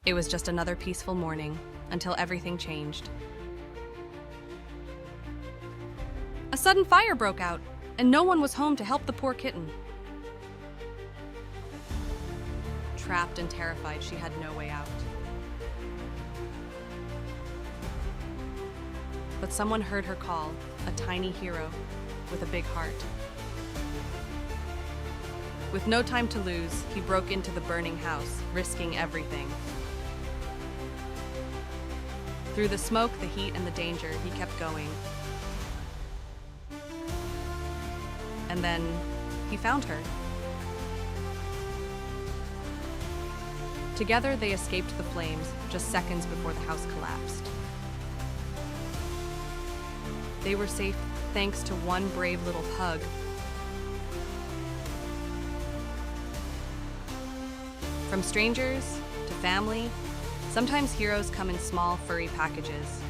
It was just another peaceful morning until everything changed. A sudden fire broke out, and no one was home to help the poor kitten. Trapped and terrified, she had no way out. But someone heard her call, a tiny hero with a big heart. With no time to lose, he broke into the burning house, risking everything. Through the smoke, the heat, and the danger, he kept going. And then he found her. Together, they escaped the flames just seconds before the house collapsed. They were safe thanks to one brave little pug. From strangers to family, sometimes heroes come in small, furry packages.